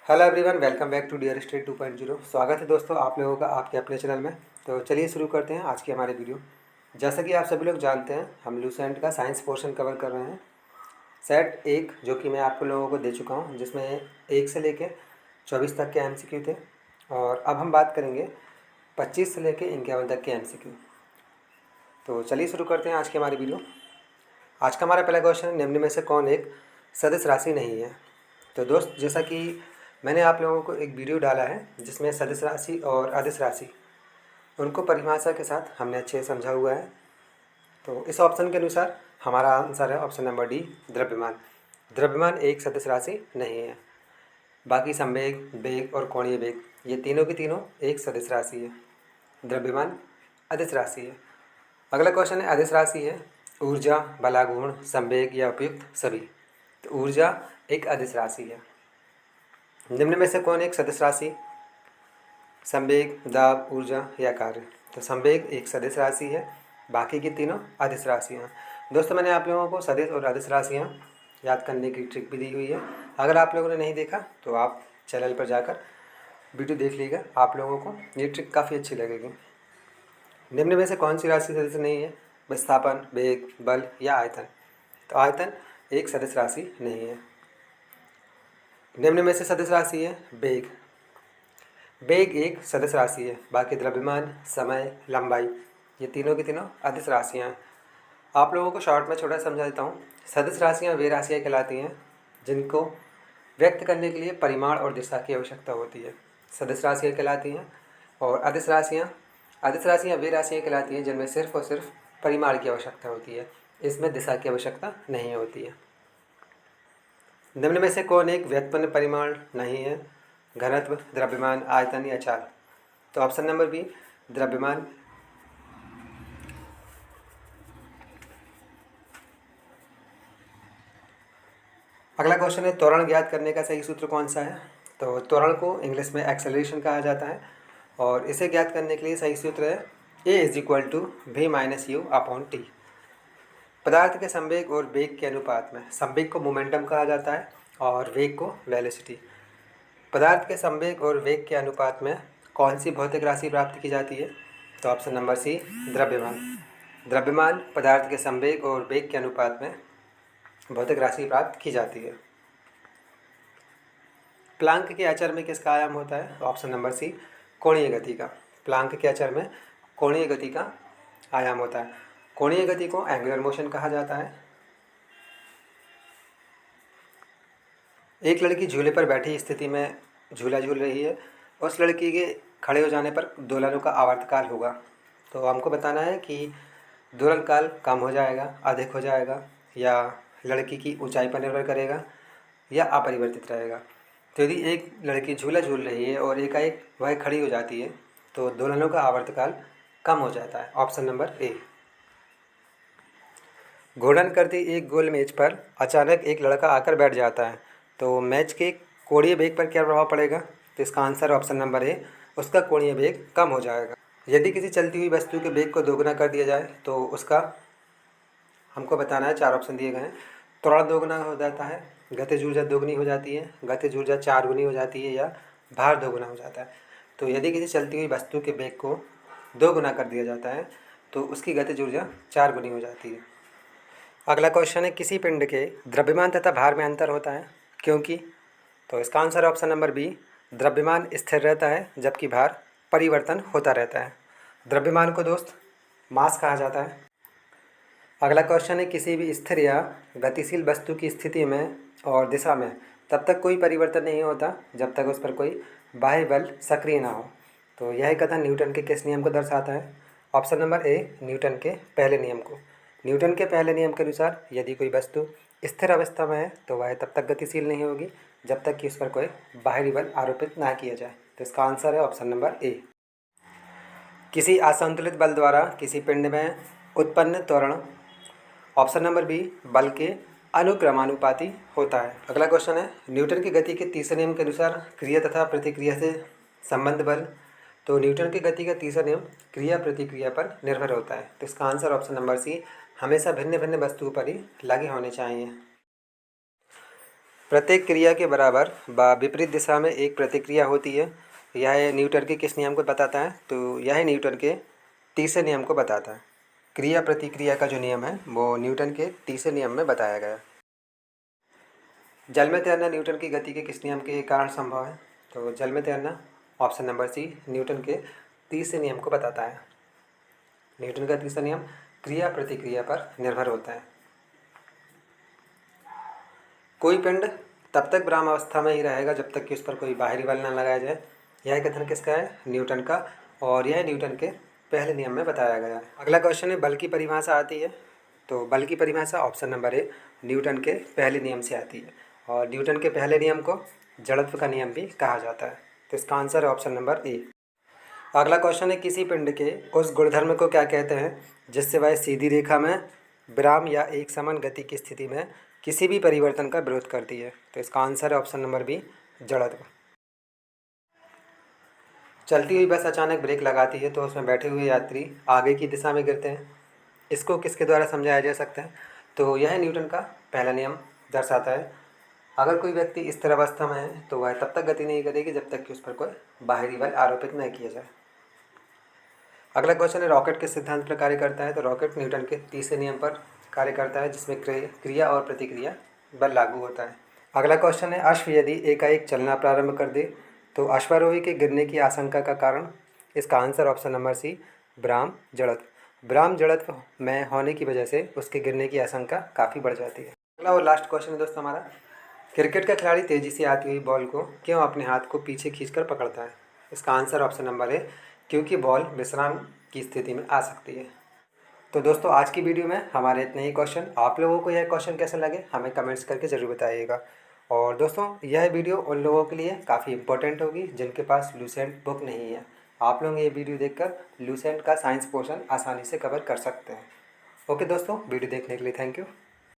Hello everyone, welcome back to Dear Study 2.0। स्वागत है दोस्तों आप लोगों का आपके अपने चैनल में। तो चलिए शुरू करते हैं आज की हमारी वीडियो। जैसा कि आप सभी लोग जानते हैं, हम लूसेंट का साइंस पोर्शन कवर कर रहे हैं। सेट 1 जो कि मैं आपको लोगों को दे चुका हूं, जिसमें 1 से लेके 24 तक के MCQ थे। और अब हम बात करेंगे 25 से लेके 51 तक के MCQ। तो चलिए शुरू करते हैं आज की हमारी वीडियो। आज का हमारा पहला क्वेश्चन है, निम्न में से कौन एक सदिश राशि नहीं है। तो दोस्त, जैसा कि मैंने आप लोगों को एक वीडियो डाला है जिसमें सदिश राशि और अदिश राशि उनको परिभाषा के साथ हमने अच्छे से समझा हुआ है। तो इस ऑप्शन के अनुसार हमारा आंसर है ऑप्शन नंबर डी, द्रव्यमान। द्रव्यमान एक सदिश राशि नहीं है। बाकी संवेग, वेग और कोणीय वेग ये तीनों की तीनों एक सदिश राशि है। द्रव्यमान अदिश राशि है। अगला क्वेश्चन है, अदिश राशि है ऊर्जा, बलागुण, संवेग या उपयुक्त सभी। तो ऊर्जा एक अदिश राशि है। निम्न में से कौन एक सदिश राशि, संवेग, दाब, ऊर्जा या कार्य। तो संवेग एक सदिश राशि है, बाकी की तीनों अदिश राशियाँ। दोस्तों, मैंने आप लोगों को सदिश और अदिश राशियाँ याद करने की ट्रिक भी दी हुई है। अगर आप लोगों ने नहीं देखा तो आप चैनल पर जाकर वीडियो देख लीजिएगा, आप लोगों को ये ट्रिक काफ़ी अच्छी लगेगी। निम्न में से कौन सी राशि सदिश नहीं है, विस्थापन, वेग, बल या आयतन। तो आयतन एक सदिश राशि नहीं है। निम्न में से सदिश राशि है वेग। वेग एक सदिश राशि है, बाकी द्रव्यमान, समय, लंबाई ये तीनों की तीनों अदिश राशियाँ हैं। आप लोगों को शॉर्ट में छोटा समझा देता हूँ। सदिश राशियाँ वे राशियाँ कहलाती हैं जिनको व्यक्त करने के लिए परिमाण और दिशा की आवश्यकता होती है, सदिश राशियाँ कहलाती हैं। और अदिश राशियाँ वे राशियाँ कहलाती हैं जिनमें सिर्फ और सिर्फ परिमाण की आवश्यकता होती है, इसमें दिशा की आवश्यकता नहीं होती है। निम्न में से कौन एक व्युत्पन्न परिमाण नहीं है, घनत्व, द्रव्यमान, आयतन या चाल। तो ऑप्शन नंबर बी, द्रव्यमान। अगला क्वेश्चन है, त्वरण ज्ञात करने का सही सूत्र कौन सा है। तो त्वरण को इंग्लिश में एक्सेलरेशन कहा जाता है और इसे ज्ञात करने के लिए सही सूत्र है A = V - U/T। पदार्थ के संवेग और वेग के अनुपात में, संवेग को मोमेंटम कहा जाता है और वेग को वेलोसिटी। पदार्थ के संवेग और वेग के अनुपात में कौन सी भौतिक राशि प्राप्त की जाती है। तो ऑप्शन नंबर सी, द्रव्यमान। द्रव्यमान पदार्थ के संवेग और वेग के अनुपात में भौतिक राशि प्राप्त की जाती है। प्लांक के अचर में किसका आयाम होता है। ऑप्शन नंबर सी, कोणीय गति का। प्लांक के अचर में कोणीय गति का आयाम होता है। कोणीय गति को एंगुलर मोशन कहा जाता है। एक लड़की झूले पर बैठी स्थिति में झूला झूल रही है, उस लड़की के खड़े हो जाने पर दोलनों का आवर्तकाल होगा। तो हमको बताना है कि दोलन काल कम हो जाएगा, अधिक हो जाएगा, या लड़की की ऊंचाई पर निर्भर करेगा या अपरिवर्तित रहेगा। तो यदि एक लड़की झूला झूल रही है और एकाएक वह खड़ी हो जाती है तो दोलनों का आवर्तकाल कम हो जाता है। Option number A. घूर्णन करती एक गोल मेज पर अचानक एक लड़का आकर बैठ जाता है, तो मैच के कोणीय वेग पर क्या प्रभाव पड़ेगा। तो इसका आंसर ऑप्शन नंबर ए, उसका कोणीय वेग कम हो जाएगा। यदि किसी चलती हुई वस्तु के वेग को दोगुना कर दिया जाए तो उसका हमको बताना है, 4 ऑप्शन दिए गए हैं। त्वरण दोगुना हो जाता है, गतिज ऊर्जा दोगुनी हो जाती है, गतिज ऊर्जा 4 गुनी हो जाती है, या भार दोगुना हो जाता है। तो यदि किसी चलती हुई वस्तु के वेग को 2 गुना कर दिया जाता है तो उसकी गतिज ऊर्जा 4 गुनी हो जाती है। अगला क्वेश्चन है, किसी पिंड के द्रव्यमान तथा भार में अंतर होता है, क्योंकि। तो इसका आंसर ऑप्शन नंबर बी, द्रव्यमान स्थिर रहता है जबकि भार परिवर्तन होता रहता है। द्रव्यमान को दोस्त मास कहा जाता है। अगला क्वेश्चन है, किसी भी स्थिर या गतिशील वस्तु की स्थिति में और दिशा में तब तक कोई परिवर्तन नहीं होता जब तक उस पर कोई बाह्य बल सक्रिय ना हो। तो यह कथन न्यूटन के किस नियम को दर्शाता है। ऑप्शन नंबर ए, न्यूटन के पहले नियम को। न्यूटन के पहले नियम के अनुसार यदि कोई वस्तु स्थिर अवस्था में है तो वह तब तक गतिशील नहीं होगी जब तक कि उस पर कोई बाहरी बल आरोपित ना किया जाए। तो इसका आंसर है ऑप्शन नंबर ए। किसी असंतुलित बल द्वारा किसी पिंड में उत्पन्न त्वरण, ऑप्शन नंबर बी, बल के अनुक्रमानुपाती होता है। अगला क्वेश्चन है, न्यूटन की गति के तीसरे नियम के अनुसार क्रिया तथा प्रतिक्रिया से संबंध बल। तो न्यूटन की गति का तीसरा नियम क्रिया प्रतिक्रिया पर निर्भर होता है। तो इसका आंसर ऑप्शन नंबर सी, हमेशा भिन्न भिन्न वस्तुओं पर ही लागू होने चाहिए। प्रत्येक क्रिया के बराबर व विपरीत दिशा में एक प्रतिक्रिया होती है। यह न्यूटन के किस नियम को बताता है? तो यह न्यूटन के तीसरे नियम को बताता है। क्रिया प्रतिक्रिया का जो नियम है वो न्यूटन के तीसरे नियम में बताया गया है। जल में तैरना न्यूटन की गति के किस नियम के कारण संभव है? तो जल में तैरना ऑप्शन नंबर सी न्यूटन के तीसरे नियम को बताता है। न्यूटन का तीसरा नियम क्रिया प्रतिक्रिया पर निर्भर होता है। कोई पिंड तब तक विराम अवस्था में ही रहेगा जब तक कि उस पर कोई बाहरी बल न लगाया जाए। यह कथन किसका है? न्यूटन का, और यह न्यूटन के पहले नियम में बताया गया है। अगला क्वेश्चन है, बल की परिभाषा आती है। तो बल की परिभाषा ऑप्शन नंबर ए न्यूटन के पहले नियम से आती है, और न्यूटन के पहले नियम को जड़त्व का नियम भी कहा जाता है। तो इसका आंसर है ऑप्शन नंबर ए। अगला क्वेश्चन है, किसी पिंड के उस गुणधर्म को क्या कहते हैं जिससे वह सीधी रेखा में विराम या एक समान गति की स्थिति में किसी भी परिवर्तन का विरोध करती है? तो इसका आंसर है ऑप्शन नंबर बी जड़त्व। चलती हुई बस अचानक ब्रेक लगाती है तो उसमें बैठे हुए यात्री आगे की दिशा में गिरते हैं। इसको किसके द्वारा समझाया जा सकता है? तो यह न्यूटन का पहला नियम दर्शाता है। अगर कोई व्यक्ति इस तरह अवस्था में है तो वह तब तक गति नहीं करेगी जब तक कि उस पर कोई बाहरी बल आरोपित न किया जाए। अगला क्वेश्चन है, रॉकेट किस सिद्धांत पर कार्य करता है? तो रॉकेट न्यूटन के तीसरे नियम पर कार्य करता है जिसमें क्रिया और प्रतिक्रिया बल लागू होता है। अगला क्वेश्चन है, अश्व यदि एकाएक चलना प्रारंभ कर दे तो अश्वारोही के गिरने की आशंका का कारण? इसका आंसर ऑप्शन नंबर सी विराम जड़त्व। विराम जड़त्व में होने की वजह से उसके गिरने की आशंका काफ़ी बढ़ जाती है। अगला और लास्ट क्वेश्चन है दोस्तों हमारा, क्रिकेट का खिलाड़ी तेज़ी से आती हुई बॉल को क्यों अपने हाथ को पीछे खींचकर पकड़ता है? इसका आंसर ऑप्शन नंबर है क्योंकि बॉल विश्राम की स्थिति में आ सकती है। तो दोस्तों आज की वीडियो में हमारे इतने ही क्वेश्चन। आप लोगों को यह क्वेश्चन कैसे लगे हमें कमेंट्स करके ज़रूर बताइएगा। और दोस्तों यह वीडियो उन लोगों के लिए काफ़ी इंपॉर्टेंट होगी जिनके पास लूसेंट बुक नहीं है। आप लोग ये वीडियो देखकर लूसेंट का साइंस पोर्शन आसानी से कवर कर सकते हैं। ओके दोस्तों, वीडियो देखने के लिए थैंक यू।